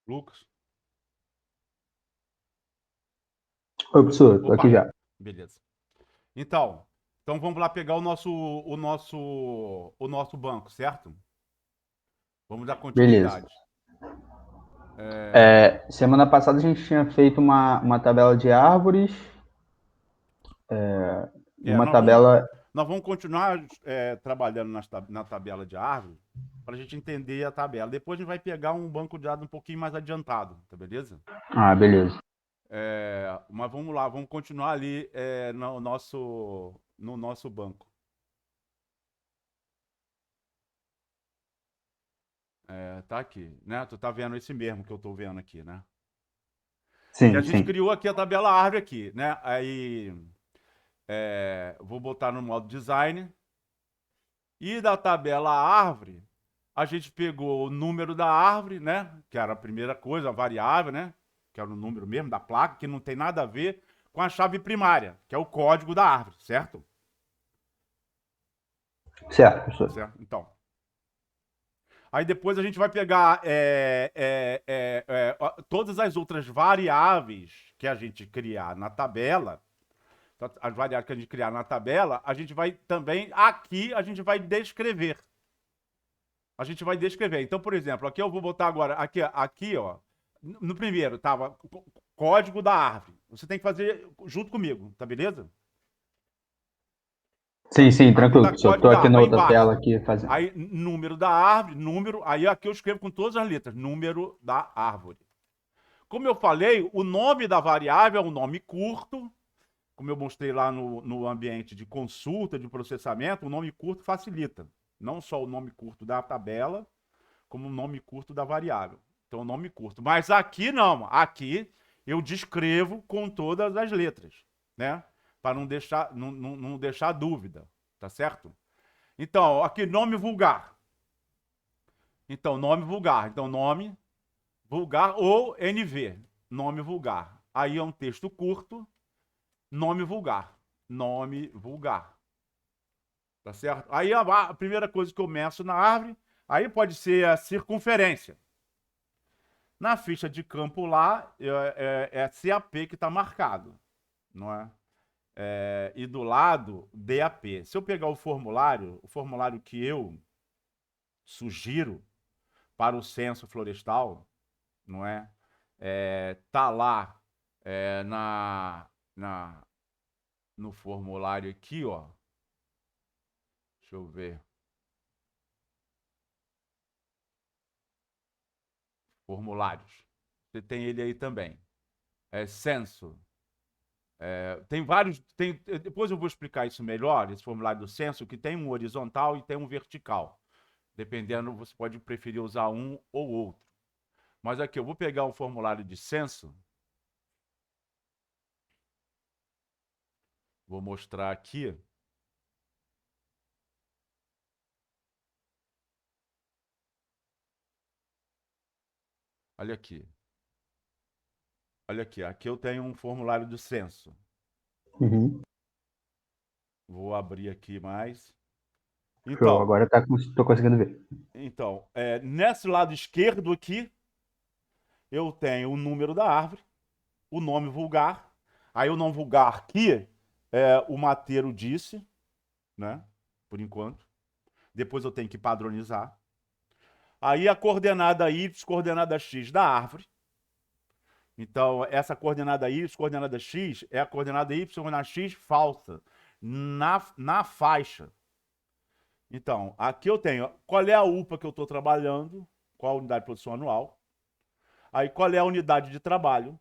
Lucas? Oi, professor, tô aqui Opa, já. beleza. Então vamos lá pegar o nosso banco, certo? Vamos dar Beleza. continuidade. É, Semana passada a gente tinha feito uma tabela de árvores, é, uma nós vamos, tabela. nós vamos continuar trabalhando na tabela de árvore para a gente entender a tabela. Depois a gente vai pegar um banco de dados um pouquinho mais adiantado, tá beleza? Ah, beleza. Mas vamos lá, vamos continuar ali no nosso banco. Tá aqui, né? Tu tá vendo esse mesmo que eu tô vendo aqui, né? Que a Sim, gente sim. criou aqui a tabela árvore aqui, né? Aí vou botar no modo design. E da tabela árvore, a gente pegou o número da árvore, né? Que era a primeira coisa, a variável, né? Que era o número mesmo da placa, que não tem nada a ver com a chave primária, que é o código da árvore, certo? Certo, professor. Certo? Então. Aí depois a gente vai pegar todas as outras variáveis que a gente criar na tabela, as variáveis que a gente criar na tabela, a gente vai também, aqui, a gente vai descrever. A gente vai descrever. Então, por exemplo, aqui eu vou botar agora, aqui ó, no primeiro, tava código da árvore. Você tem que fazer junto comigo, tá beleza? Sim, sim, Aqui tranquilo, tá professor. código Tô da aqui na árvore. Aí outra embaixo, tela aqui fazendo. aí número da árvore, número, aí aqui eu escrevo com todas as letras, número da árvore. Como eu falei, o nome da variável é um nome curto, como eu mostrei lá no ambiente de consulta, de processamento, o nome curto facilita. Não só o nome curto da tabela, como o nome curto da variável. Então, o nome curto. Mas aqui não. Aqui eu descrevo com todas as letras, né? Para não deixar dúvida, tá certo? Então, aqui nome vulgar. Então, nome vulgar. Então, nome vulgar ou NV, nome vulgar. Aí é um texto curto, nome vulgar. Nome vulgar. Tá certo? Aí a primeira coisa que eu meço na árvore, aí pode ser a circunferência. Na ficha de campo lá, é CAP que está marcado, não é? E do lado, DAP. Se eu pegar o formulário que eu sugiro para o censo florestal, não é? Tá lá é, na, na, no formulário aqui, ó. Deixa eu ver. Formulários. Você tem ele aí também. Censo. Tem vários. Depois eu vou explicar isso melhor, esse formulário do censo, que tem um horizontal e tem um vertical. Dependendo, você pode preferir usar um ou outro. Mas aqui, eu vou pegar o formulário de censo, vou mostrar aqui. Olha aqui. Olha aqui. Aqui eu tenho um formulário do censo. Uhum. Vou abrir aqui mais. Show, Então, agora tô conseguindo ver. nesse lado esquerdo aqui, eu tenho o número da árvore, o nome vulgar. Aí o nome vulgar aqui, o mateiro disse, né? Por enquanto. Depois eu tenho que padronizar. Aí a coordenada y, coordenada x da árvore. Então, essa coordenada y, coordenada x, é a coordenada y, coordenada x falsa, na faixa. Então, aqui eu tenho qual é a UPA que eu estou trabalhando, qual a unidade de produção anual. Aí, qual é a unidade de trabalho,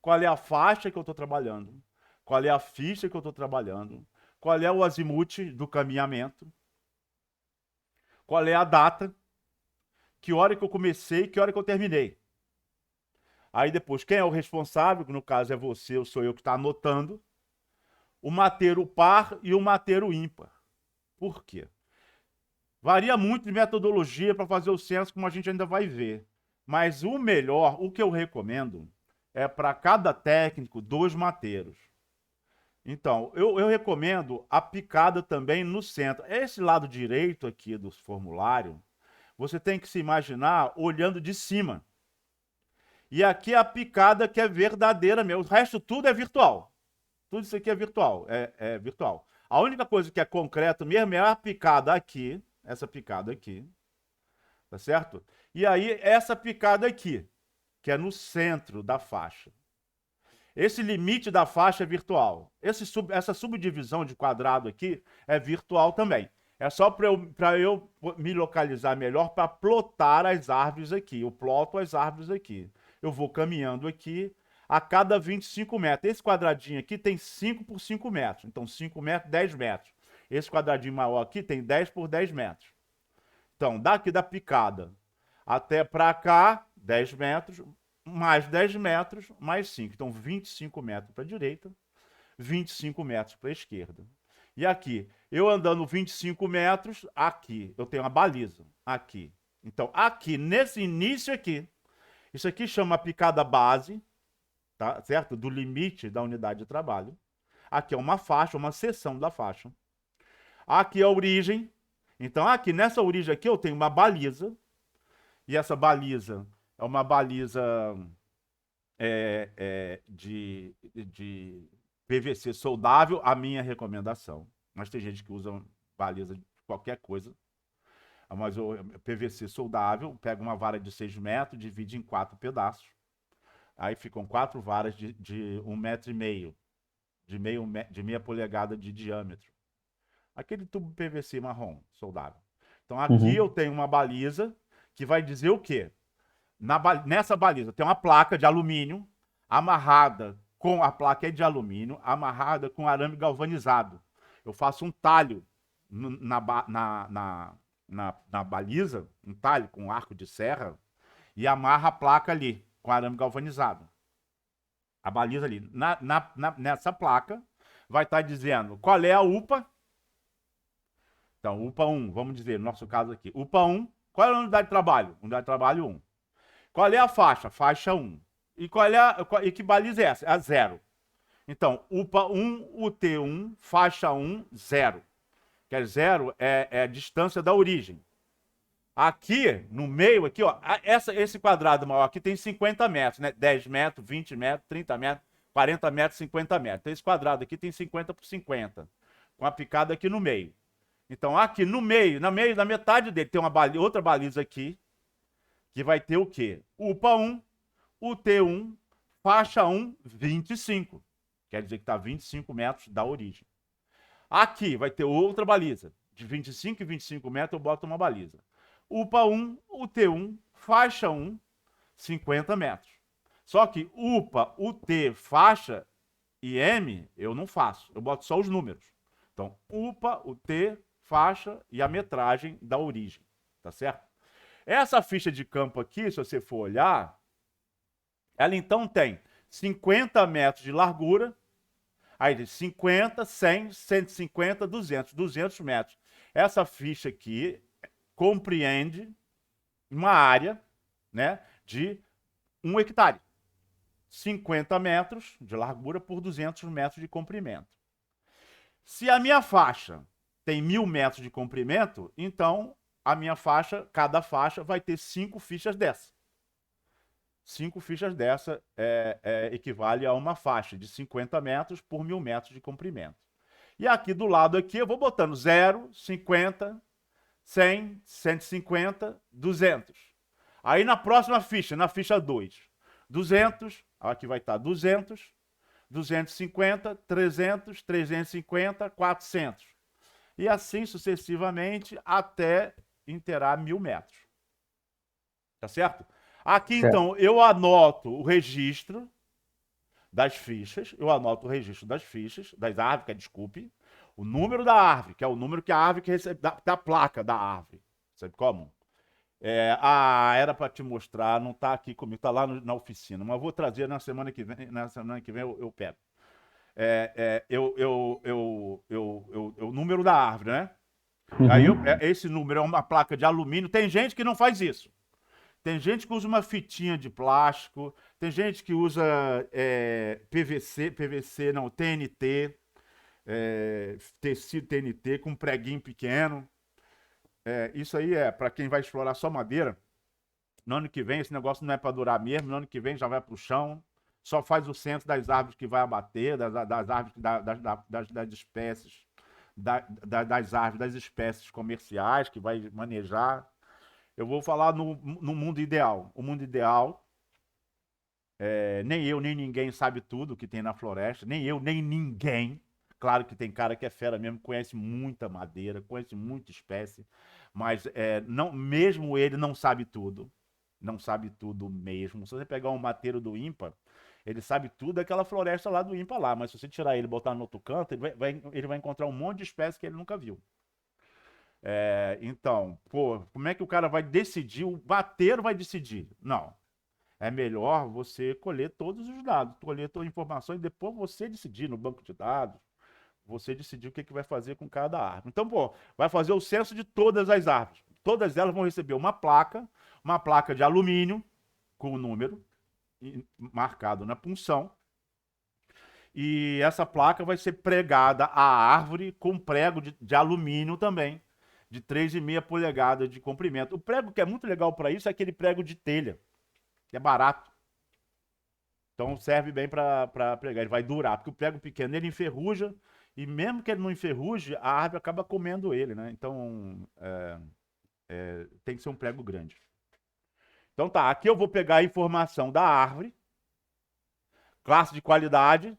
qual é a faixa que eu estou trabalhando, qual é a ficha que eu estou trabalhando, qual é o azimuth do caminhamento, qual é a data, que hora que eu comecei, que hora que eu terminei. Aí depois, quem é o responsável, que no caso é você ou sou eu que está anotando, o mateiro par e o mateiro ímpar. Por quê? Varia muito de metodologia para fazer o censo, como a gente ainda vai ver. Mas o melhor, o que eu recomendo, é para cada técnico 2 mateiros. Então, eu recomendo a picada também no centro. Esse lado direito aqui do formulário, você tem que se imaginar olhando de cima. E aqui a picada que é verdadeira mesmo. O resto tudo é virtual. Tudo isso aqui é virtual. É virtual. A única coisa que é concreto mesmo é a picada aqui. Essa picada aqui. Tá certo? E aí, essa picada aqui, que é no centro da faixa. Esse limite da faixa é virtual. Essa subdivisão de quadrado aqui é virtual também. É só para eu me localizar melhor para plotar as árvores aqui. Eu ploto as árvores aqui. Eu vou caminhando aqui a cada 25 metros. Esse quadradinho aqui tem 5 por 5 metros. Então, 5 metros, 10 metros. Esse quadradinho maior aqui tem 10 por 10 metros. Então, daqui da picada até para cá, 10 metros, mais 10 metros, mais 5. Então, 25 metros para a direita, 25 metros para a esquerda. E aqui, eu andando 25 metros, aqui, eu tenho uma baliza, aqui. Então, aqui, nesse início aqui, isso aqui chama picada base, tá certo? Do limite da unidade de trabalho. Aqui é uma faixa, uma seção da faixa. Aqui é a origem. Então, aqui, nessa origem aqui, eu tenho uma baliza. E essa baliza é uma baliza de PVC soldável, a minha recomendação. Mas tem gente que usa baliza de qualquer coisa. Mas o PVC soldável, pega uma vara de 6 metros, divide em 4 pedaços. Aí ficam 4 varas de 1,5 metro, de meia polegada de diâmetro. Aquele tubo PVC marrom, soldável. Então aqui eu tenho uma baliza que vai dizer o quê? Nessa baliza tem uma placa de alumínio amarrada com a placa de alumínio, amarrada com arame galvanizado. Eu faço um talho na baliza, um talho com arco de serra, e amarra a placa ali com arame galvanizado. A baliza ali. Nessa placa vai estar dizendo qual é a UPA. Então, UPA 1, vamos dizer, no nosso caso aqui. UPA 1, qual é a unidade de trabalho? Unidade de trabalho 1. Qual é a faixa? Faixa 1. E que baliza é essa? É a 0. Então, UPA 1, UT1, faixa 1, 0. Que 0 é a distância da origem. Aqui, no meio, aqui, ó, esse quadrado maior aqui tem 50 metros, né? 10 metros, 20 metros, 30 metros, 40 metros, 50 metros. Então, esse quadrado aqui tem 50 por 50, com a picada aqui no meio. Então, aqui no meio, na metade dele, tem outra baliza aqui, que vai ter o quê? UPA 1, UT1, faixa 1, 25. Quer dizer que está 25 metros da origem. Aqui vai ter outra baliza. De 25 e 25 metros eu boto uma baliza. UPA 1, UT1, faixa 1, 50 metros. Só que UPA, UT, faixa e M eu não faço. Eu boto só os números. Então, UPA, UT, faixa e a metragem da origem. Tá certo? Essa ficha de campo aqui, se você for olhar, ela então tem 50 metros de largura, aí tem 50, 100, 150, 200, 200 metros. Essa ficha aqui compreende uma área, né, de 1 hectare. 50 metros de largura por 200 metros de comprimento. Se a minha faixa tem 1.000 metros de comprimento, então a minha faixa, cada faixa vai ter 5 fichas dessa. 5 fichas dessa equivale a uma faixa de 50 metros por 1.000 metros de comprimento. E aqui do lado aqui eu vou botando 0, 50, 100, 150, 200. Aí na próxima ficha, na ficha 2, 200, aqui vai estar 200, 250, 300, 350, 400. E assim sucessivamente até inteirar 1.000 metros. Tá certo? Aqui, então, eu anoto o registro das fichas, das árvores, desculpe, o número da árvore, que é o número que a árvore que recebe, da placa da árvore. Sabe como? Era para te mostrar, não está aqui comigo, está lá na oficina, mas eu vou trazer na semana que vem, eu pego. O número da árvore, né? Aí esse número é uma placa de alumínio. Tem gente que não faz isso. Tem gente que usa uma fitinha de plástico, tem gente que usa PVC não, TNT, tecido TNT com preguinho pequeno. Isso aí é para quem vai explorar só madeira. no ano que vem esse negócio não é para durar mesmo, no ano que vem já vai para o chão, só faz o censo das árvores que vai abater, das árvores, das espécies, das árvores, das espécies comerciais que vai manejar. Eu vou falar no mundo ideal. O mundo ideal, nem eu, nem ninguém sabe tudo que tem na floresta, nem eu, nem ninguém. Claro que tem cara que é fera mesmo, conhece muita madeira, conhece muita espécie, mas não, mesmo ele não sabe tudo. Não sabe tudo mesmo. Se você pegar um mateiro do ímpar, ele sabe tudo daquela floresta lá do ímpar lá, mas se você tirar ele e botar no outro canto, ele vai encontrar um monte de espécies que ele nunca viu. Então, pô, como é que o cara vai decidir? O bateiro vai decidir? Não. É melhor você colher todos os dados, colher todas as informações e depois você decidir no banco de dados, você decidir o que vai fazer com cada árvore. Então, pô, vai fazer o censo de todas as árvores. Todas elas vão receber uma placa de alumínio com o número marcado na punção. E essa placa vai ser pregada à árvore com prego de alumínio também, de 3,5 polegadas de comprimento. O prego que é muito legal para isso é aquele prego de telha, que é barato. Então serve bem para pregar, ele vai durar, porque o prego pequeno ele enferruja, e mesmo que ele não enferruje, a árvore acaba comendo ele, né? Então tem que ser um prego grande. Então tá, aqui eu vou pegar a informação da árvore, classe de qualidade. O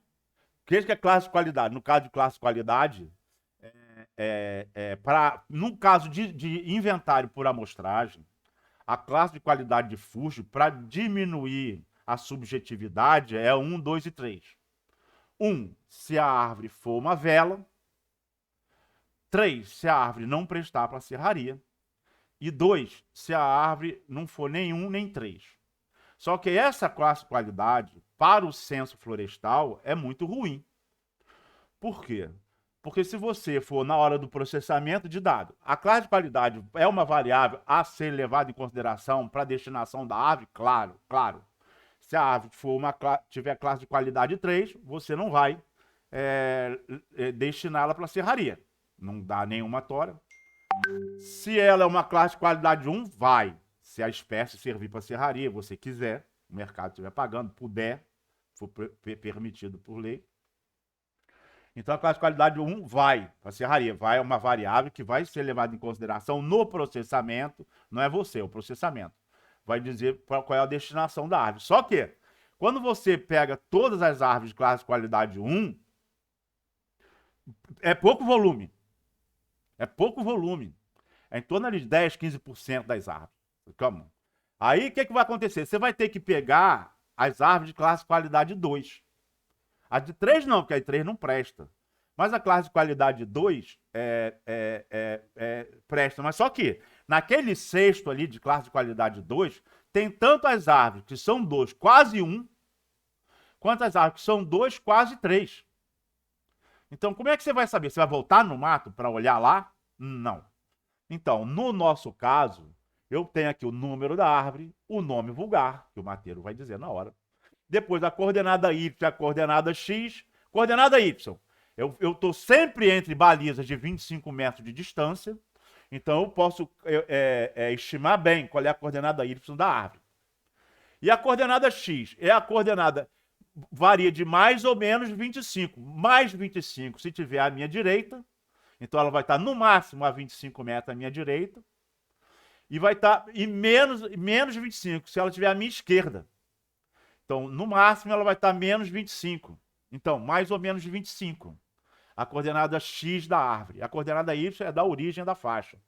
que é classe de qualidade? No caso de classe de qualidade, no caso de inventário por amostragem, a classe de qualidade de fujo, para diminuir a subjetividade, é 1, 2 e 3. 1, se a árvore for uma vela. 3, se a árvore não prestar para serraria. E 2, se a árvore não for nem 1 nem 3. Só que essa classe de qualidade, para o censo florestal, é muito ruim. Por quê? Porque se você for na hora do processamento de dados, a classe de qualidade é uma variável a ser levada em consideração para a destinação da árvore? Claro, claro. Se a árvore tiver classe de qualidade 3, você não vai destiná-la para serraria. Não dá nenhuma tora. Se ela é uma classe de qualidade 1, vai. Se a espécie servir para serraria, você quiser, o mercado estiver pagando, puder, for permitido por lei. Então a classe de qualidade 1 vai para serraria, vai uma variável que vai ser levada em consideração no processamento, não é você, é o processamento. Vai dizer qual é a destinação da árvore. Só que, quando você pega todas as árvores de classe de qualidade 1, é pouco volume. É pouco volume. É em torno de 10, 15% das árvores. Calma. Aí o que vai acontecer? Você vai ter que pegar as árvores de classe de qualidade 2. A de 3 não, porque a de 3 não presta. Mas a classe de qualidade 2 presta. Mas só que, naquele cesto ali de classe de qualidade 2, tem tanto as árvores que são 2, quase 1, quanto as árvores que são 2, quase 3. Então, como é que você vai saber? Você vai voltar no mato para olhar lá? Não. Então, no nosso caso, eu tenho aqui o número da árvore, o nome vulgar, que o mateiro vai dizer na hora. Depois a coordenada Y, a coordenada X, coordenada Y. Eu estou sempre entre balizas de 25 metros de distância, então eu posso estimar bem qual é a coordenada Y da árvore. E a coordenada X é a coordenada, varia de mais ou menos 25. Mais 25 se tiver à minha direita, então ela vai estar no máximo a 25 metros à minha direita, e vai estar menos 25 se ela estiver à minha esquerda. Então, no máximo, ela vai estar menos 25. Então, mais ou menos 25. A coordenada X da árvore. A coordenada Y é da origem da faixa.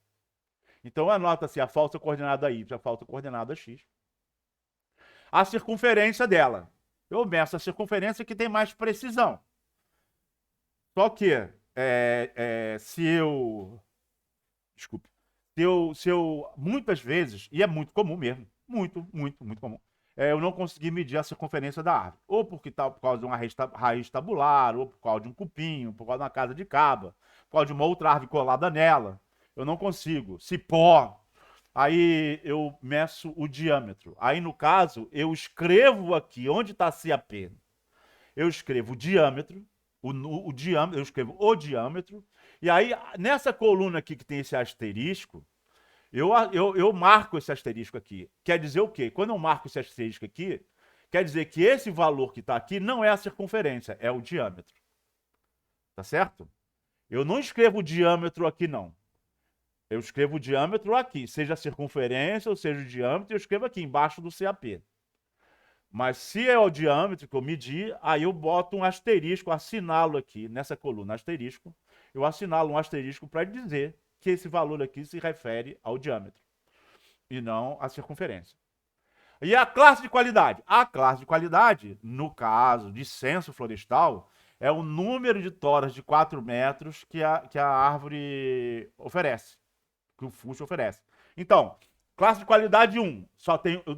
Então, anota-se a falsa coordenada Y, a falsa coordenada X. A circunferência dela. Eu meço a circunferência que tem mais precisão. Só que, se eu, muitas vezes, e é muito comum mesmo, muito, muito, muito comum, eu não consegui medir a circunferência da árvore. Ou por causa de uma raiz tabular, ou por causa de um cupim, por causa de uma casa de caba, por causa de uma outra árvore colada nela. Eu não consigo. Cipó. Aí eu meço o diâmetro. Aí, no caso, eu escrevo aqui, onde está CAP? Eu escrevo o diâmetro, eu escrevo o diâmetro, e aí, nessa coluna aqui que tem esse asterisco, Eu marco esse asterisco aqui. Quer dizer o quê? Quando eu marco esse asterisco aqui, quer dizer que esse valor que está aqui não é a circunferência, é o diâmetro. Tá certo? Eu não escrevo o diâmetro aqui, não. Eu escrevo o diâmetro aqui, seja a circunferência ou seja o diâmetro, eu escrevo aqui embaixo do CAP. Mas se é o diâmetro que eu medi, aí eu boto um asterisco, assinalo aqui nessa coluna asterisco, eu assinalo um asterisco para dizer que esse valor aqui se refere ao diâmetro e não à circunferência. E a classe de qualidade? A classe de qualidade, no caso de censo florestal, é o número de toras de 4 metros que a árvore oferece, que o fusto oferece. Então, classe de qualidade 1,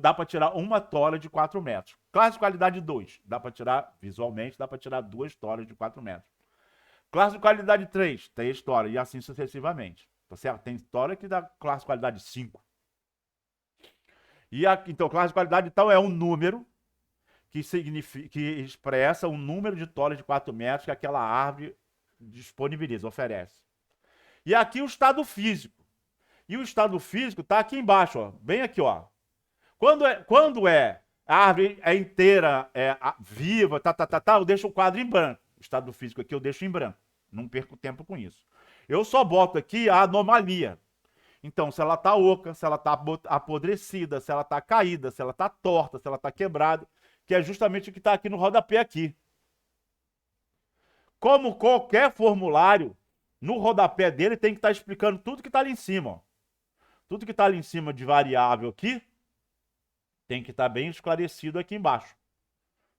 dá para tirar uma tora de 4 metros. Classe de qualidade 2, dá para tirar, visualmente, dá para tirar 2 toras de 4 metros. Classe de qualidade 3, 3 toras, e assim sucessivamente. Tá certo? Tem tora que dá classe de qualidade 5. Então, classe de qualidade então, é um número que expressa o número de toras de 4 metros que aquela árvore disponibiliza, oferece. E aqui o estado físico. E o estado físico está aqui embaixo, ó, bem aqui, ó. Quando a árvore é inteira, viva, eu deixo o quadro em branco. O estado físico aqui eu deixo em branco. Não perco tempo com isso. Eu só boto aqui a anomalia. Então, se ela está oca, se ela está apodrecida, se ela está caída, se ela está torta, se ela está quebrada, que é justamente o que está aqui no rodapé aqui. Como qualquer formulário, no rodapé dele tem que estar explicando tudo que está ali em cima, ó. Tudo que está ali em cima de variável aqui tem que estar bem esclarecido aqui embaixo.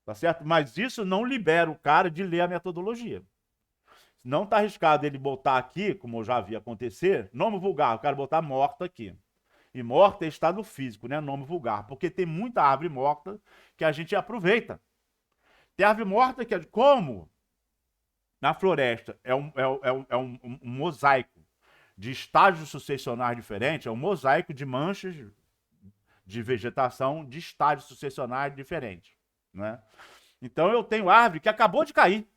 Tá certo? Mas isso não libera o cara de ler a metodologia. Não está arriscado ele botar aqui, como eu já vi acontecer, nome vulgar, o cara botar morta aqui. E morta é estado físico, né? Nome vulgar. Porque tem muita árvore morta que a gente aproveita. Tem árvore morta que é como na floresta é um mosaico de estágios sucessionais diferentes, é um mosaico de manchas de vegetação de estágios sucessionais diferentes, né? Então eu tenho árvore que acabou de cair,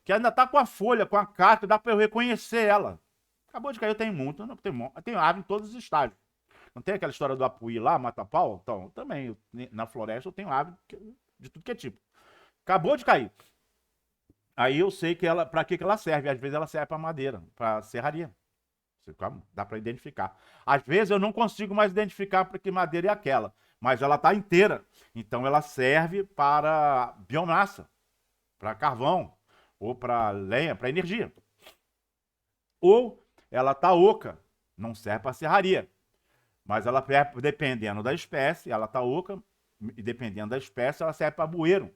que ainda está com a folha, com a casca, dá para eu reconhecer ela. Acabou de cair, eu tenho muito, eu tenho árvore em todos os estágios. Não tem aquela história do apuí lá, mata-pau? Então, também, na floresta eu tenho árvore de tudo que é tipo. Acabou de cair. Aí eu sei que ela, para que ela serve. Às vezes ela serve para madeira, para serraria. Dá para identificar. Às vezes eu não consigo mais identificar para que madeira é aquela, mas ela está inteira. Então ela serve para biomassa, para carvão, ou para lenha, para energia. Ou ela está oca, não serve para serraria. Mas ela, dependendo da espécie, ela está oca, e dependendo da espécie, ela serve para bueiro.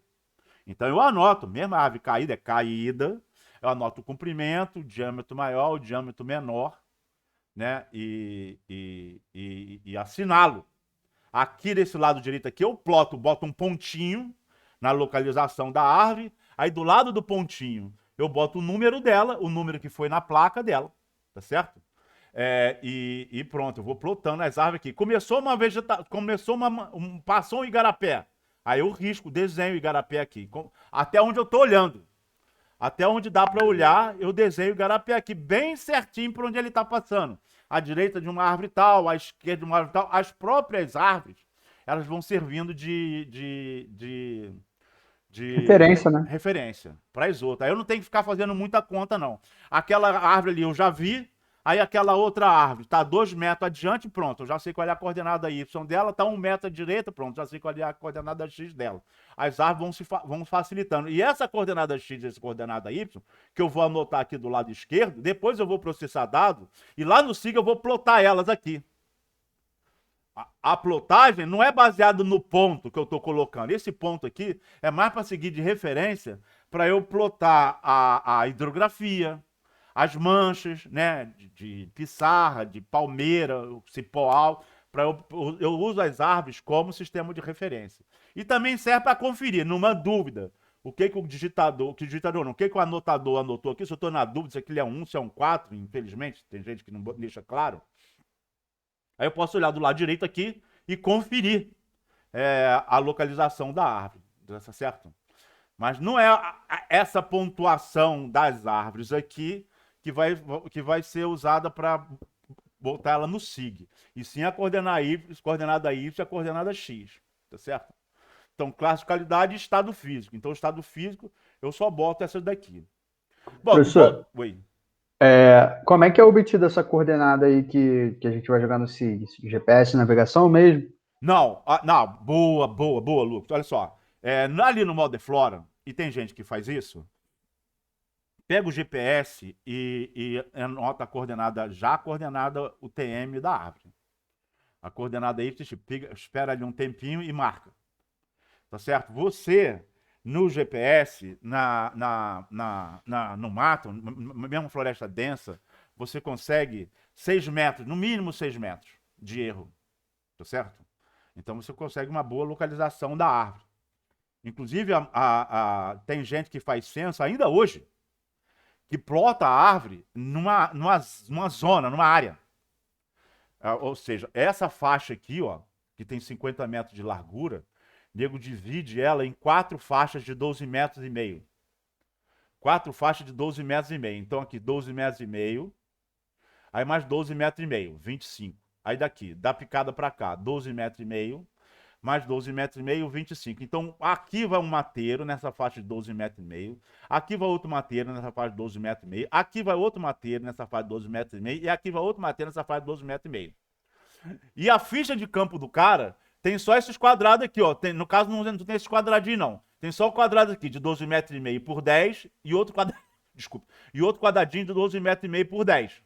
Então eu anoto, mesmo a árvore caída é caída, eu anoto o comprimento, o diâmetro maior, o diâmetro menor, né? E assinalo. Aqui desse lado direito aqui eu boto um pontinho na localização da árvore, aí do lado do pontinho eu boto o número dela, o número que foi na placa dela, tá certo? E pronto, eu vou plotando as árvores aqui. Começou uma vegetação, passou um igarapé, aí eu risco, desenho o igarapé aqui, até onde eu tô olhando. Até onde dá para olhar, eu desenho o igarapé aqui, bem certinho por onde ele está passando. À direita de uma árvore tal, à esquerda de uma árvore tal. As próprias árvores, elas vão servindo de Referência, né? referência para as outras. Aí eu não tenho que ficar fazendo muita conta, não. Aquela árvore ali eu já vi, aí aquela outra árvore está 2 metros adiante, pronto, eu já sei qual é a coordenada Y dela, está 1 metro à direita, pronto, já sei qual é a coordenada X dela. As árvores vão facilitando. E essa coordenada X e essa coordenada Y, que eu vou anotar aqui do lado esquerdo, depois eu vou processar dado, e lá no SIG eu vou plotar elas aqui. A plotagem não é baseada no ponto que eu estou colocando. Esse ponto aqui é mais para seguir de referência para eu plotar a hidrografia, as manchas, né, de pissarra, de palmeira, cipó, eu uso as árvores como sistema de referência. E também serve para conferir, numa dúvida, o que o digitador não, o que o anotador anotou aqui, se eu estou na dúvida se aquilo é um 1, se é um 4, infelizmente, tem gente que não deixa claro. Aí eu posso olhar do lado direito aqui e conferir a localização da árvore, tá certo? Mas não é essa pontuação das árvores aqui que vai ser usada para botar ela no SIG. E sim a coordenada Y e a coordenada X. Tá certo? Então, classicalidade e estado físico. Então, estado físico, eu só boto essas daqui. Bom, Professor, oi. como é que é obtida essa coordenada aí que a gente vai jogar no SIG? GPS, navegação mesmo? Não, não, boa, Lucas. Olha só. Ali no modo Deflora, e tem gente que faz isso, pega o GPS e anota a coordenada, já a coordenada UTM da árvore. A coordenada Y, espera ali um tempinho e marca. Tá certo? Você, no GPS, no mato, mesmo floresta densa, você consegue 6 metros, no mínimo 6 metros de erro. Tá certo? Então você consegue uma boa localização da árvore. Inclusive, tem gente que faz censo ainda hoje, que plota a árvore numa zona, numa área. Ou seja, essa faixa aqui, ó, que tem 50 metros de largura, o nego divide ela em 4 faixas de 12 metros e meio. 4 faixas de 12 metros e meio. Então aqui 12 metros e meio, aí mais 12 metros e meio, 25. Aí daqui, da picada para cá, 12 metros e meio, mais 12 metros e meio, 25. Então, aqui vai um mateiro nessa faixa de 12 metros e meio. Aqui vai outro mateiro nessa faixa de 12 metros e meio. Aqui vai outro mateiro nessa faixa de 12 metros e meio. E aqui vai outro mateiro nessa faixa de 12 metros e meio. E a ficha de campo do cara tem só esses quadrados aqui, ó. No caso, não tem esses quadradinhos, não. Tem só o quadrado aqui de 12 metros e meio por 10 e outro quadrado. Desculpa. E outro quadradinho de 12 metros e meio por 10.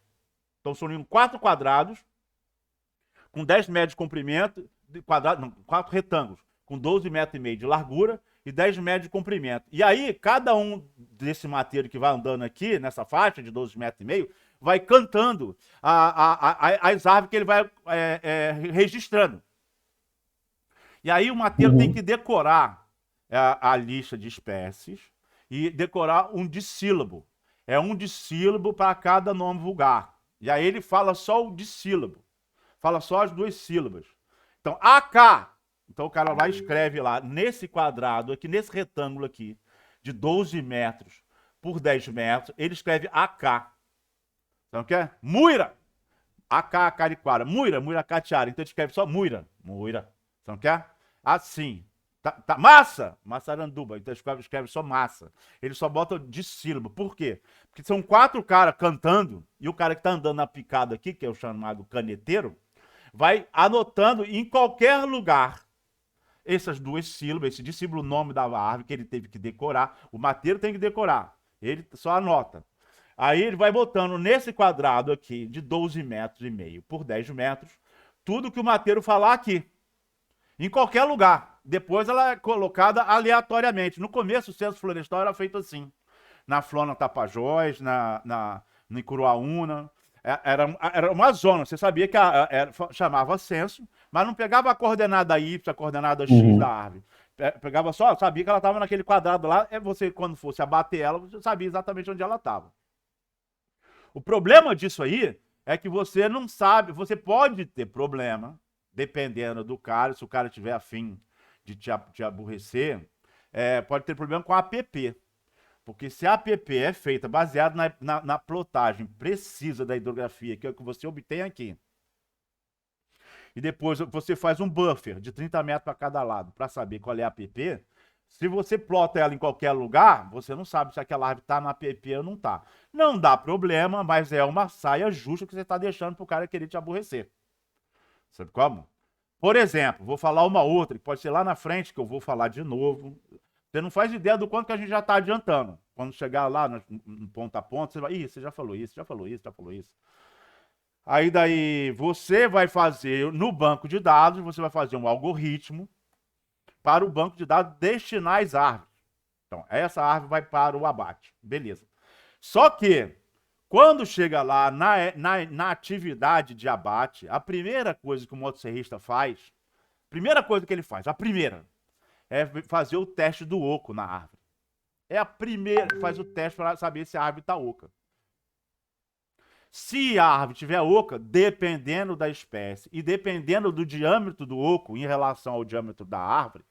Então, são 4 quadrados com 10 metros de comprimento, não, 4 retângulos, com 12 metros e meio de largura e 10 metros de comprimento. E aí, cada um desse mateiro que vai andando aqui, nessa faixa de 12 metros e meio, vai cantando as árvores que ele vai registrando. E aí o mateiro tem que decorar a lista de espécies e decorar um dissílabo. É um dissílabo para cada nome vulgar. E aí ele fala só o dissílabo. Fala só as 2 sílabas. Então, AK. Então o cara lá escreve lá, nesse quadrado aqui, nesse retângulo aqui, de 12 metros por 10 metros, ele escreve AK. Então o que é? Muira. AK, Cariquara. Muira, Catiara. Então ele escreve só Muira. Então o que é? Assim. Massa! Massaranduba. Então escreve só massa. Ele só bota de sílaba. Por quê? Porque são 4 caras cantando e o cara que tá andando na picada aqui, que é o chamado caneteiro, vai anotando em qualquer lugar essas 2 sílabas, esse discípulo, o nome da árvore que ele teve que decorar. O mateiro tem que decorar. Ele só anota. Aí ele vai botando nesse quadrado aqui de 12 metros e meio por 10 metros, tudo que o mateiro falar aqui. Em qualquer lugar. Depois ela é colocada aleatoriamente. No começo o censo florestal era feito assim. Na Flona Tapajós, no Icuruaúna. Era uma zona. Você sabia que chamava censo, mas não pegava a coordenada Y, a coordenada X da árvore. Pegava só, sabia que ela estava naquele quadrado lá. Você, quando fosse abater ela, você sabia exatamente onde ela estava. O problema disso aí é que você não sabe, você pode ter problema, dependendo do cara, se o cara tiver afim de te aborrecer, pode ter problema com a APP. Porque se a APP é feita baseada na plotagem precisa da hidrografia, que é o que você obtém aqui, e depois você faz um buffer de 30 metros para cada lado para saber qual é a APP, se você plota ela em qualquer lugar, você não sabe se aquela árvore está na APP ou não está. Não dá problema, mas é uma saia justa que você está deixando para o cara querer te aborrecer. Sabe como? Por exemplo, vou falar uma outra, que pode ser lá na frente, que eu vou falar de novo. Você não faz ideia do quanto que a gente já está adiantando. Quando chegar lá no ponto a ponto, você vai, ih, você já falou isso, já falou isso, já falou isso. Aí daí você vai fazer, no banco de dados, você vai fazer um algoritmo para o banco de dados destinar as árvores. Então, essa árvore vai para o abate. Beleza. Só que, quando chega lá na atividade de abate, a primeira coisa que o motosserrista faz, a primeira, é fazer o teste do oco na árvore. É a primeira que faz o teste para saber se a árvore está oca. Se a árvore estiver oca, dependendo da espécie e dependendo do diâmetro do oco em relação ao diâmetro da árvore,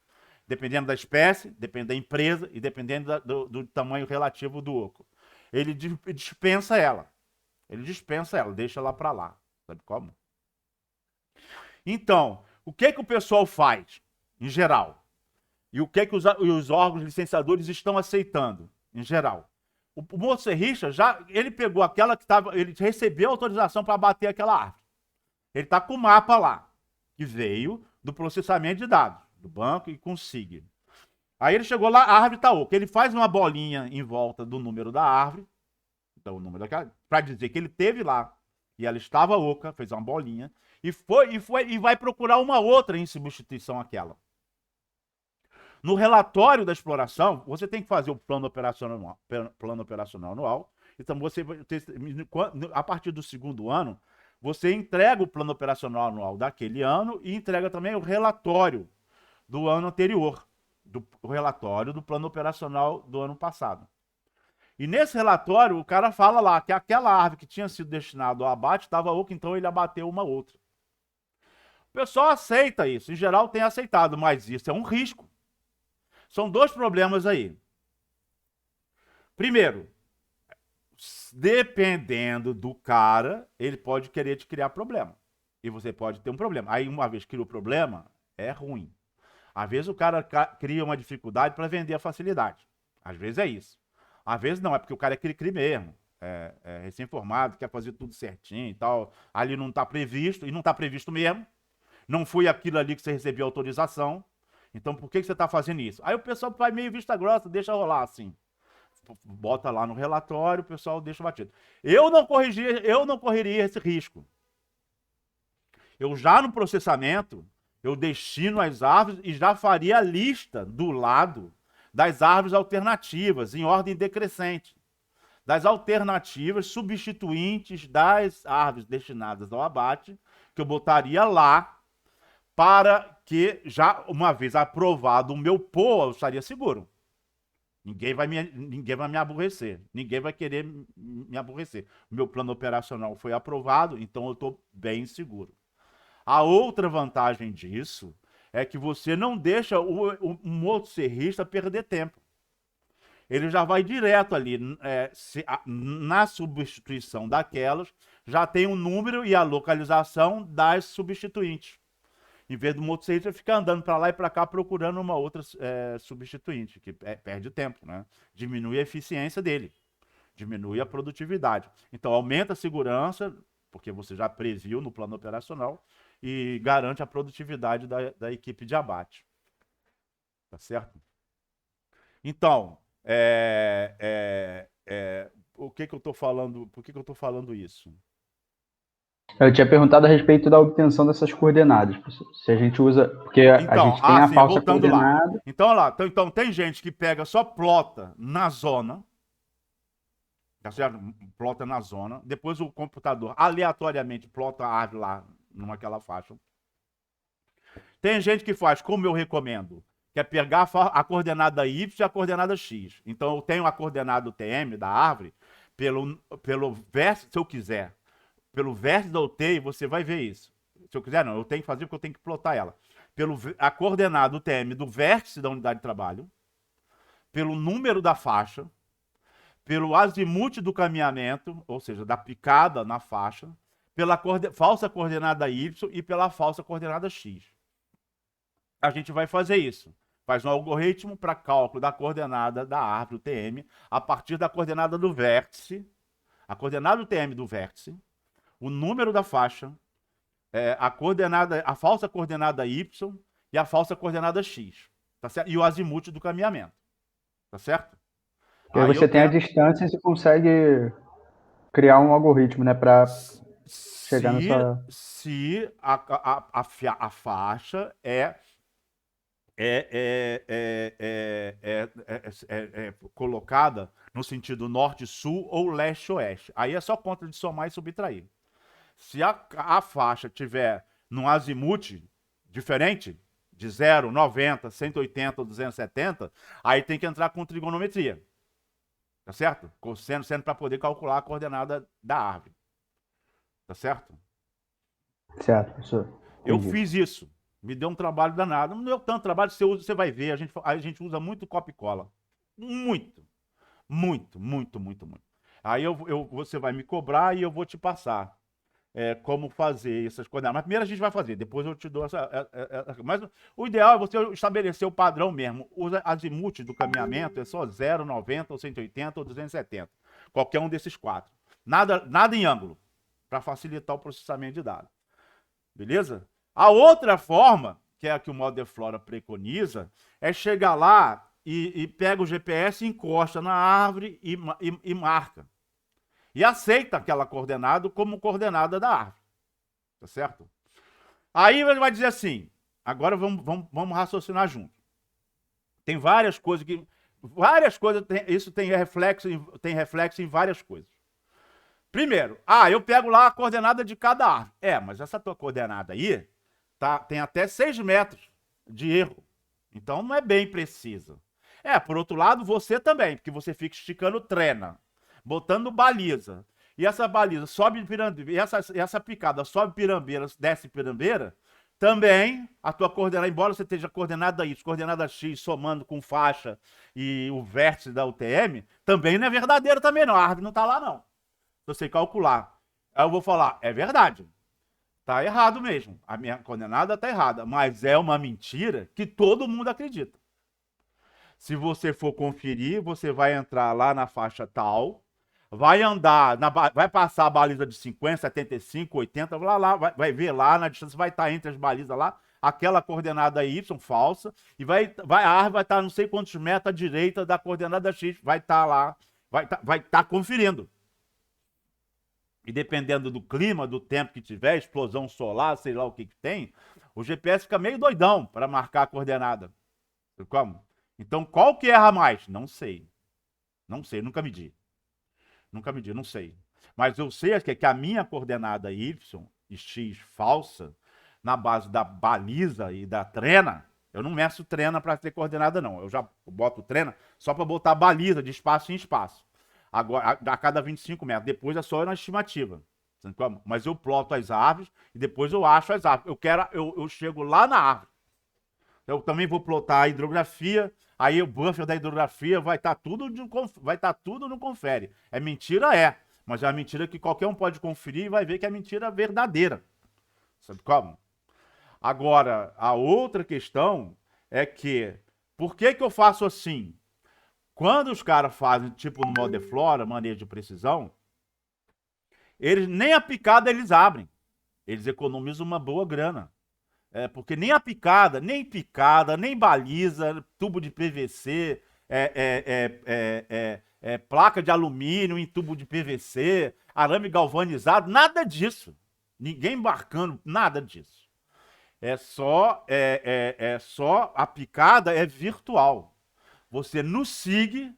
dependendo da espécie, dependendo da empresa e dependendo do tamanho relativo do oco, ele dispensa ela. Deixa ela para lá. Sabe como? Então, o que o pessoal faz, em geral? E o que os órgãos licenciadores estão aceitando, em geral? O motosserrista, ele pegou aquela que estava, ele recebeu autorização para bater aquela árvore. Ele está com o mapa lá, que veio do processamento de dados, do banco e consiga. Aí ele chegou lá, a árvore está oca. Ele faz uma bolinha em volta do número da árvore, então o número daquela, para dizer que ele teve lá e ela estava oca, fez uma bolinha, e vai procurar uma outra em substituição àquela. No relatório da exploração, você tem que fazer o plano operacional anual. Então, a partir do segundo ano, você entrega o plano operacional anual daquele ano e entrega também o relatório do ano anterior, o relatório do plano operacional do ano passado. E nesse relatório, o cara fala lá que aquela árvore que tinha sido destinada ao abate estava oca, então ele abateu uma outra. O pessoal aceita isso, em geral tem aceitado, mas isso é um risco. São dois problemas aí. Primeiro, dependendo do cara, ele pode querer te criar problema. E você pode ter um problema. Aí, uma vez que cria o problema, é ruim. Às vezes o cara cria uma dificuldade para vender a facilidade. Às vezes é isso. Às vezes não, é porque o cara é cri-cri mesmo. É recém-formado, quer fazer tudo certinho e tal. Ali não está previsto, e não está previsto mesmo. Não foi aquilo ali que você recebeu autorização. Então, por que você está fazendo isso? Aí o pessoal vai meio vista grossa, deixa rolar assim. Bota lá no relatório, o pessoal deixa batido. Eu não correria esse risco. Eu já no processamento, eu destino as árvores e já faria a lista do lado das árvores alternativas, em ordem decrescente. Das alternativas substituintes das árvores destinadas ao abate, que eu botaria lá, para que, já uma vez aprovado o meu POA, eu estaria seguro. Ninguém vai me aborrecer. Ninguém vai querer me aborrecer. O meu plano operacional foi aprovado, então eu estou bem seguro. A outra vantagem disso é que você não deixa o motosserrista perder tempo. Ele já vai direto ali, na substituição daquelas, já tem o número e a localização das substituintes. Em vez do motosserrista ficar andando para lá e para cá procurando uma outra substituinte, que perde tempo, né? Diminui a eficiência dele, diminui a produtividade. Então, aumenta a segurança, porque você já previu no plano operacional, e garante a produtividade da equipe de abate. Tá certo? Então, o que eu estou falando? Por que eu estou falando isso? Eu tinha perguntado a respeito da obtenção dessas coordenadas. Se a gente usa. Porque a gente tem a sim, falsa voltando coordenada. lá. Então, tem gente que pega só plota na zona. Tá certo? Plota na zona. Depois o computador aleatoriamente plota a árvore lá naquela faixa. Tem gente que faz, como eu recomendo, que é pegar a coordenada Y e a coordenada X. Então, eu tenho a coordenada TM da árvore pelo vértice, se eu quiser. Pelo vértice da UTI, você vai ver isso. Se eu quiser, não. Eu tenho que fazer porque eu tenho que plotar ela. A coordenada UTM do vértice da unidade de trabalho, pelo número da faixa, pelo azimuth do caminhamento, ou seja, da picada na faixa, pela falsa coordenada Y e pela falsa coordenada X. A gente vai fazer isso. Faz um algoritmo para cálculo da coordenada da árvore, UTM, a partir da coordenada do vértice, a coordenada UTM do vértice, o número da faixa, a falsa coordenada Y e a falsa coordenada X. Tá certo? E o azimuth do caminhamento. Tá certo? E aí você tem a distância e você consegue criar um algoritmo, né, para chegar nessa. Se a faixa é colocada no sentido norte-sul ou leste-oeste. Aí é só conta de somar e subtrair. Se a faixa tiver num azimuth diferente, de 0, 90, 180 ou 270, aí tem que entrar com trigonometria. Tá certo? Cosseno, sendo para poder calcular a coordenada da árvore. Tá certo? Certo, professor. Eu fiz isso. Me deu um trabalho danado. Não deu tanto trabalho, você vai ver. A gente usa muito copia e cola. Muito. Muito, muito, muito, muito. Aí você vai me cobrar e eu vou te passar. como fazer essas coordenadas. Mas primeiro a gente vai fazer, depois eu te dou mas o ideal é você estabelecer o padrão mesmo. Os azimuth do caminhamento é só 0, 90, ou 180 ou 270. Qualquer um desses quatro. Nada em ângulo, para facilitar o processamento de dados. Beleza? A outra forma, que é a que o Model Flora preconiza, é chegar lá e pega o GPS, encosta na árvore e marca. E aceita aquela coordenada como coordenada da árvore. Tá certo? Aí ele vai dizer assim, agora vamos raciocinar junto. Tem várias coisas que... isso tem reflexo em várias coisas. Primeiro, eu pego lá a coordenada de cada árvore. Mas essa tua coordenada aí tem até 6 metros de erro. Então não é bem precisa. Por outro lado, você também, porque você fica esticando trena, botando baliza. E essa baliza sobe pirambeira, e essa picada sobe pirambeira, desce pirambeira, também a tua coordenada, embora você esteja coordenada Y, coordenada X, somando com faixa e o vértice da UTM, também não é verdadeiro também não. A árvore não está lá não. Se você calcular. Aí eu vou falar, é verdade. Tá errado mesmo. A minha coordenada tá errada. Mas é uma mentira que todo mundo acredita. Se você for conferir, você vai entrar lá na faixa tal, vai andar, vai passar a baliza de 50, 75, 80, vai ver lá, na distância vai estar entre as balizas lá, aquela coordenada Y falsa, e a árvore vai estar não sei quantos metros à direita da coordenada X, vai estar lá, vai estar conferindo. E dependendo do clima, do tempo que tiver, explosão solar, sei lá o que tem, o GPS fica meio doidão para marcar a coordenada. Como? Então, qual que erra mais? Não sei. Não sei, nunca medi. Nunca medi, não sei. Mas eu sei que a minha coordenada Y e X falsa, na base da baliza e da trena, eu não meço trena para ter coordenada, não. Eu já boto trena só para botar baliza de espaço em espaço. Agora, a cada 25 metros. Depois é só na estimativa. Mas eu ploto as árvores e depois eu acho as árvores. Eu chego lá na árvore. Eu também vou plotar a hidrografia, aí o buffer da hidrografia vai estar tudo no confere. É mentira, mas é uma mentira que qualquer um pode conferir e vai ver que é mentira verdadeira. Sabe como? Agora, a outra questão é que, por que eu faço assim? Quando os caras fazem, tipo no Model Flora, manejo de precisão, eles nem a picada eles abrem. Eles economizam uma boa grana. Porque nem picada, nem baliza, tubo de PVC, placa de alumínio em tubo de PVC, arame galvanizado, nada disso. Ninguém embarcando, nada disso. Só a picada é virtual. Você no SIG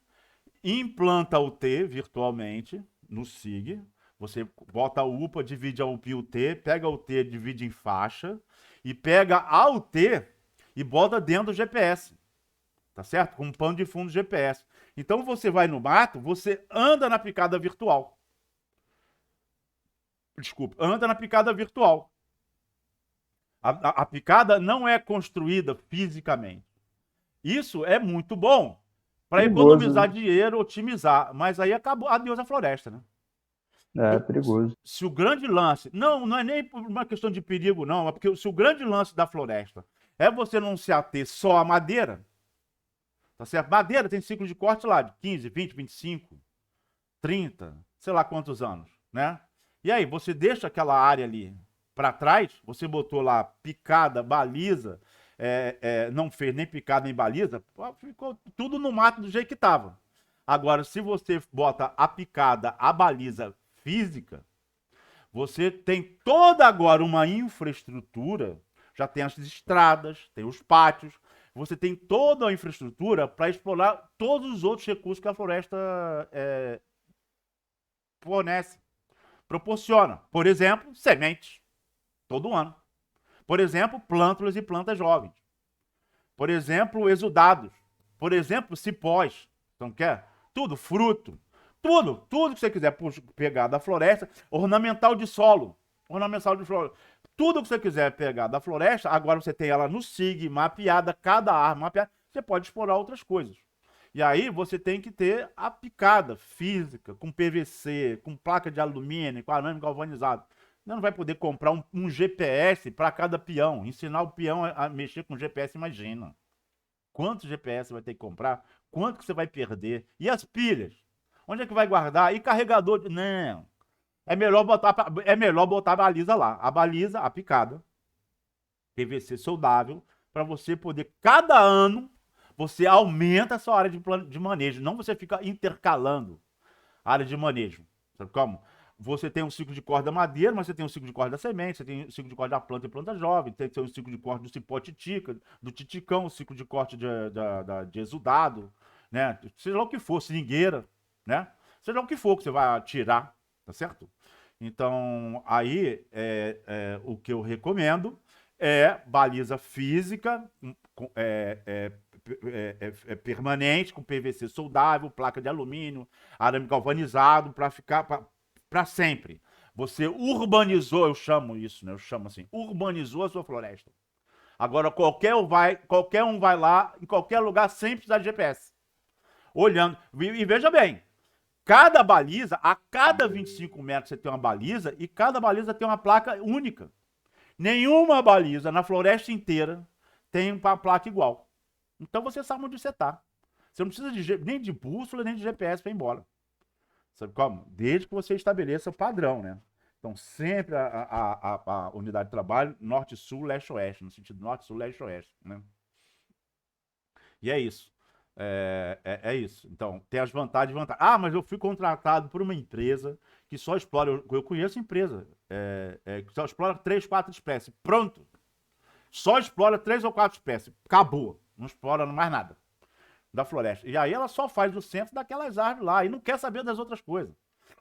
implanta o T virtualmente, no SIG. Você bota a UPA, divide a UPA e o T, pega o T, divide em faixa, e pega a UT e bota dentro do GPS. Tá certo? Com um pano de fundo GPS. Então você vai no mato, você anda na picada virtual. Desculpa, anda na picada virtual. A picada não é construída fisicamente. Isso é muito bom para economizar dinheiro, otimizar. Mas aí acabou, adeus a floresta, né? Perigoso. Se o grande lance... Não é nem por uma questão de perigo, não. É porque se o grande lance da floresta é você não se ater só à madeira, tá certo? Madeira tem ciclo de corte lá de 15, 20, 25, 30, sei lá quantos anos, né? E aí, você deixa aquela área ali para trás, você botou lá picada, baliza, não fez nem picada nem baliza, ficou tudo no mato do jeito que estava. Agora, se você bota a picada, a baliza física, você tem toda agora uma infraestrutura, já tem as estradas, tem os pátios, você tem toda a infraestrutura para explorar todos os outros recursos que a floresta fornece, proporciona. Por exemplo, sementes, todo ano. Por exemplo, plântulas e plantas jovens. Por exemplo, exudados. Por exemplo, cipós. Então, quer? Tudo, fruto. Tudo que você quiser pegar da floresta, ornamental de solo. Tudo que você quiser pegar da floresta, agora você tem ela no SIG, mapeada, cada árvore mapeada, você pode explorar outras coisas. E aí você tem que ter a picada física, com PVC, com placa de alumínio, com arame galvanizado. Você não vai poder comprar um GPS para cada peão, ensinar o peão a mexer com GPS, imagina. Quantos GPS você vai ter que comprar? Quanto que você vai perder? E as pilhas? Onde é que vai guardar? E carregador? Não. É melhor botar a baliza lá. A baliza, a picada, PVC soldável, para você poder, cada ano, você aumenta a sua área de manejo. Não você fica intercalando a área de manejo. Sabe como? Você tem um ciclo de corte da madeira, mas você tem um ciclo de corte da semente, você tem um ciclo de corte da planta e planta jovem, tem um ciclo de corte do cipó titica, do titicão, um ciclo de corte de exudado, né? Seja lá o que for, seringueira, né? Seja lá o que for que você vai tirar, tá certo? Então, aí, o que eu recomendo é baliza física, permanente, com PVC soldável, placa de alumínio, arame galvanizado, para ficar para sempre. Você urbanizou, eu chamo isso, né? Eu chamo assim, urbanizou a sua floresta. Agora qualquer um vai lá, em qualquer lugar, sem precisar de GPS. Olhando. E veja bem, cada baliza, a cada 25 metros você tem uma baliza, e cada baliza tem uma placa única. Nenhuma baliza na floresta inteira tem uma placa igual. Então você sabe onde você está. Você não precisa nem de bússola, nem de GPS para ir embora. Sabe como? Desde que você estabeleça o padrão, né? Então, sempre a unidade de trabalho norte-sul, leste-oeste, no sentido norte-sul, leste-oeste, né? E é isso. É isso. Então, tem as vantagens e vantagens. Ah, mas eu fui contratado por uma empresa que só explora. Eu conheço empresa que só explora 3, 4 espécies. Pronto. Só explora 3 ou 4 espécies. Acabou. Não explora mais nada da floresta. E aí ela só faz o centro daquelas árvores lá e não quer saber das outras coisas.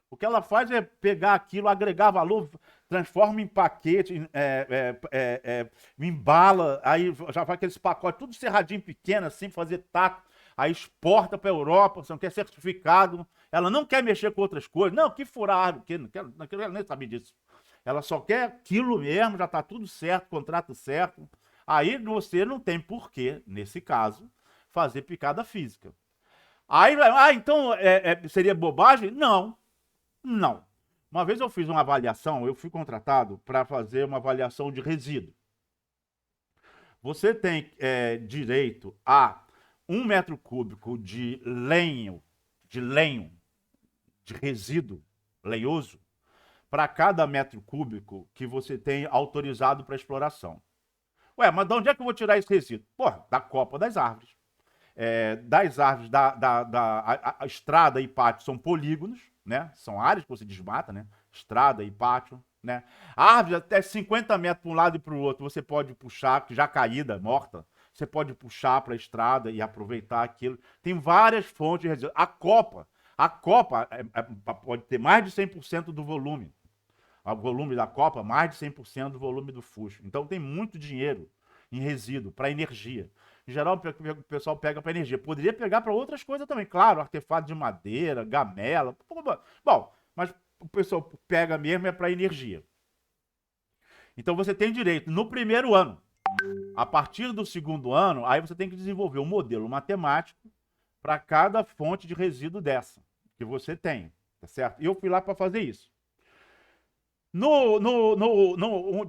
O que ela faz é pegar aquilo, agregar valor, transforma em paquete, embala, aí já vai aqueles pacotes, tudo cerradinho pequeno, assim, fazer taco, aí exporta para a Europa, você não quer certificado, ela não quer mexer com outras coisas, não, que furar árvore, que não quer nem saber disso. Ela só quer aquilo mesmo, já está tudo certo, contrato certo. Aí você não tem porquê, nesse caso, fazer picada física. Aí, então seria bobagem? Não, não. Uma vez eu fiz uma avaliação, eu fui contratado para fazer uma avaliação de resíduo. Você tem direito a 1 metro cúbico de lenho, de resíduo lenhoso, para cada metro cúbico que você tem autorizado para exploração. Ué, mas de onde é que eu vou tirar esse resíduo? Porra, da copa das árvores. Das árvores, a estrada e pátio são polígonos, né? São áreas que você desmata, né? Estrada e pátio, né? Árvores até 50 metros para um lado e para o outro, você pode puxar, já caída, morta, você pode puxar para a estrada e aproveitar aquilo. Tem várias fontes de resíduos. A copa pode ter mais de 100% do volume. O volume da copa, mais de 100% do volume do fucho. Então tem muito dinheiro em resíduo, para energia. Em geral, o pessoal pega para energia. Poderia pegar para outras coisas também, claro, artefato de madeira, gamela. Bom, mas o pessoal pega mesmo para energia. Então você tem direito, no primeiro ano, a partir do segundo ano, aí você tem que desenvolver um modelo matemático para cada fonte de resíduo dessa que você tem, tá certo? E eu fui lá para fazer isso.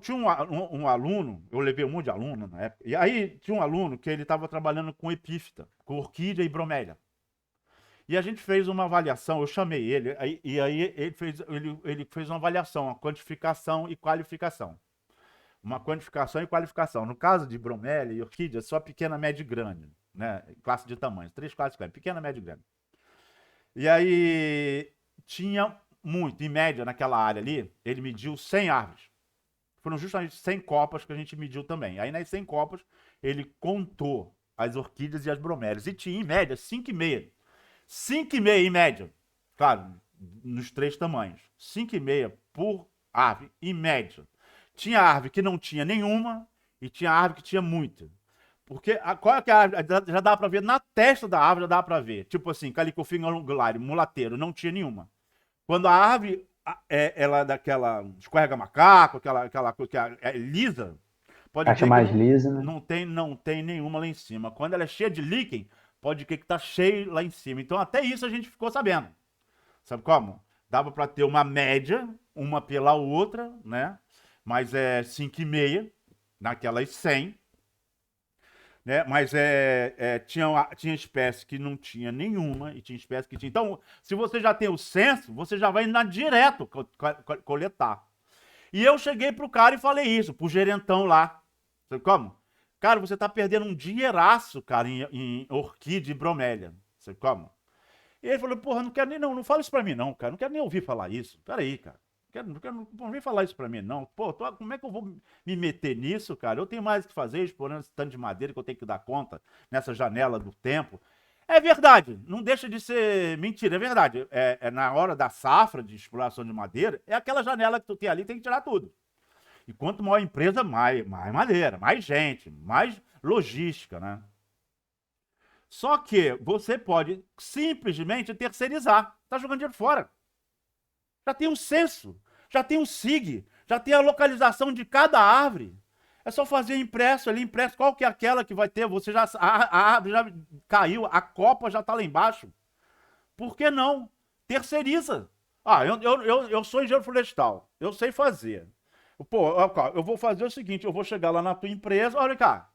Tinha um aluno, eu levei um monte de aluno na época, e aí tinha um aluno que ele estava trabalhando com epífita, com orquídea e bromélia. E a gente fez uma avaliação, eu chamei ele, e aí ele fez uma avaliação, uma quantificação e qualificação. Uma quantificação e qualificação. No caso de bromélia e orquídea, só pequena, média e grande, né? Classe de tamanhos, 3 classes de pequena, média e grande. E aí tinha muito, em média, naquela área ali, ele mediu 100 árvores. Foram justamente 100 copas que a gente mediu também. Aí nas 100 copas, ele contou as orquídeas e as bromélias. E tinha, em média, 5,5. 5,5 em média. Claro, nos 3 tamanhos. 5,5 por árvore, em média. Tinha árvore que não tinha nenhuma e tinha árvore que tinha muita. Porque qual é que é a árvore? Já dá pra ver na testa da árvore, já dá pra ver. Tipo assim, Calicofinga ungulare, mulateiro, não tinha nenhuma. Quando a árvore ela é daquela escorrega macaco, aquela coisa que é lisa, pode Acha ver que mais lisa, né? não tem nenhuma lá em cima. Quando ela é cheia de líquen, pode ver que tá cheio lá em cima. Então até isso a gente ficou sabendo. Sabe como? Dava para ter uma média uma pela outra, né? Mas é 5,5 naquelas 100, né? Mas tinha espécie que não tinha nenhuma e tinha espécie que tinha. Então, se você já tem o censo, você já vai indo direto coletar. E eu cheguei pro cara e falei isso, pro gerentão lá. Sabe como? Cara, você tá perdendo um dinheiraço, cara, em orquídea e bromélia. Sabe como? E ele falou, porra, não quero nem, não fala isso pra mim não, cara. Não quero nem ouvir falar isso. Peraí, cara. Não vem falar isso pra mim, não. Pô, como é que eu vou me meter nisso, cara? Eu tenho mais o que fazer, explorando esse tanto de madeira que eu tenho que dar conta nessa janela do tempo. É verdade, não deixa de ser mentira, é verdade. Na hora da safra de exploração de madeira, é aquela janela que tu tem ali, tem que tirar tudo. E quanto maior a empresa, mais madeira, mais gente, mais logística, né? Só que você pode simplesmente terceirizar. Tá jogando dinheiro fora. Já tem um censo, já tem um SIG, já tem a localização de cada árvore. É só fazer impresso ali, impresso. Qual que é aquela que vai ter? A árvore já caiu, a copa já está lá embaixo. Por que não? Terceiriza. Ah, eu sou engenheiro florestal, eu sei fazer. Pô, eu vou fazer o seguinte, eu vou chegar lá na tua empresa, olha cá,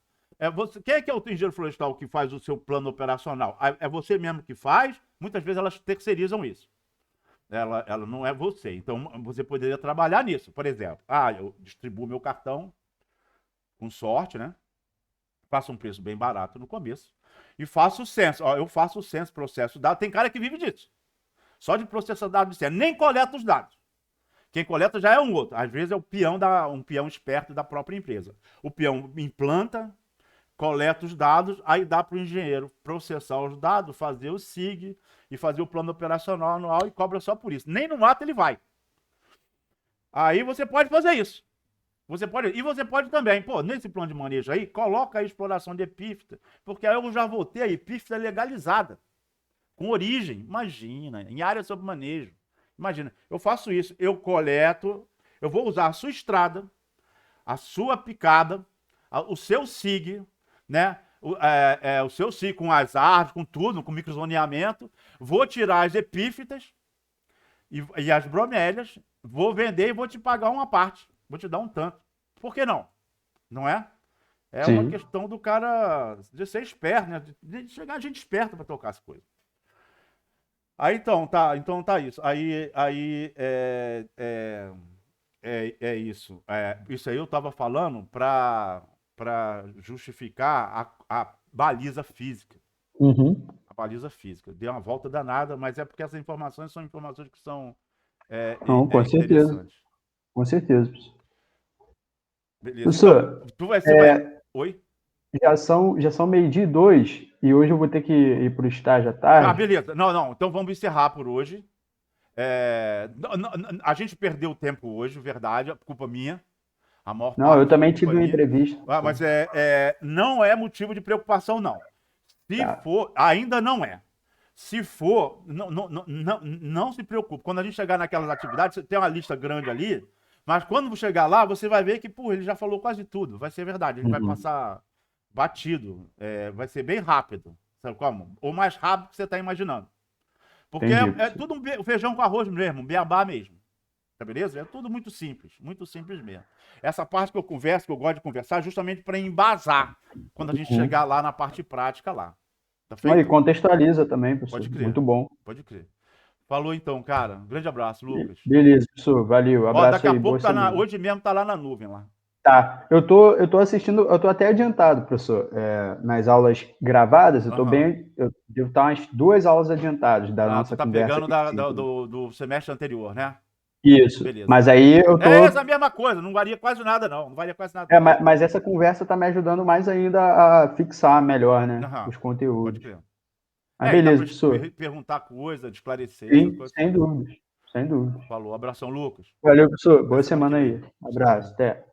quem é que é o engenheiro florestal que faz o seu plano operacional? É você mesmo que faz? Muitas vezes elas terceirizam isso. Ela não é você. Então, você poderia trabalhar nisso. Por exemplo, eu distribuo meu cartão com sorte, né? Faço um preço bem barato no começo. E faço o censo. Eu faço o censo, processo dados. Tem cara que vive disso. Só de processar dados de censo. Nem coleta os dados. Quem coleta já é um outro. Às vezes é um peão esperto da própria empresa. O peão implanta, coleta os dados, aí dá para o engenheiro processar os dados, fazer o SIG e fazer o plano operacional anual e cobra só por isso. Nem no mato ele vai. Aí você pode fazer isso. Você pode também, nesse plano de manejo aí, coloca a exploração de epífita, porque aí eu já vou ter a epífita legalizada, com origem, imagina, em área sob manejo. Imagina, eu faço isso, eu coleto, eu vou usar a sua estrada, a sua picada, o seu SIG, né? O seu SIG com as árvores, com tudo, com microzoneamento, vou tirar as epífitas e as bromélias, vou vender e vou te pagar uma parte. Vou te dar um tanto. Por que não? Não é? É uma Sim. questão do cara de ser esperto, né? De chegar a gente esperta para tocar as coisas. Aí então tá isso. Aí é isso. Isso aí eu tava falando para justificar a baliza física. Uhum. A baliza física. Deu uma volta danada, mas é porque essas informações são informações que são Não, com certeza. interessantes. Com certeza, professor. Beleza. Então, Professor, você vai. Oi? já são 12h02 e hoje eu vou ter que ir para o estágio à Ah, tarde. beleza. Não. Então vamos encerrar por hoje. A gente perdeu tempo hoje, verdade. Culpa minha. A maior Não, eu parte foi também culpa tive uma minha. entrevista, professor. Mas não é motivo de preocupação, não. Se Tá. for, ainda não é. Se for, não se preocupe. Quando a gente chegar naquelas atividades, tem uma lista grande ali, mas quando chegar lá, você vai ver que, ele já falou quase tudo. Vai ser verdade. Ele vai Uhum. passar batido. Vai ser bem rápido. Sabe como? Ou mais rápido que você está imaginando. Porque Entendi, é professor. tudo feijão com arroz mesmo, um beabá mesmo. Tá beleza? É tudo muito simples mesmo. Essa parte que eu converso, que eu gosto de conversar, é justamente para embasar quando a gente Uhum. chegar lá na parte prática lá. Tá Aí, feito? contextualiza também, professor. Pode crer, Muito bom. pode crer. Falou então, cara. Um grande abraço, Lucas. Beleza, professor. Valeu. Ó, Abraço daqui a aí. Boa pouco semana. hoje mesmo tá lá na nuvem lá. Tá. Eu tô assistindo, eu tô até adiantado, professor. Nas aulas gravadas, Aham. eu devo estar umas 2 aulas adiantadas da Ah, tu nossa tá conversa pegando aqui. do semestre anterior, né? Isso. Beleza. Mas aí eu É essa tô. a mesma coisa, não varia quase nada, não. Não varia quase nada, É, não. mas essa conversa tá me ajudando mais ainda a fixar melhor, né? Aham. Os Pode conteúdos. crer. Mas E dá beleza, pra professor. perguntar coisa, de esclarecer, essas Sim, coisas sem tudo. dúvidas. Sem dúvidas. Falou. Abração, Lucas. Valeu, professor. Até Boa semana que semana aí. vem. Abraço. Até.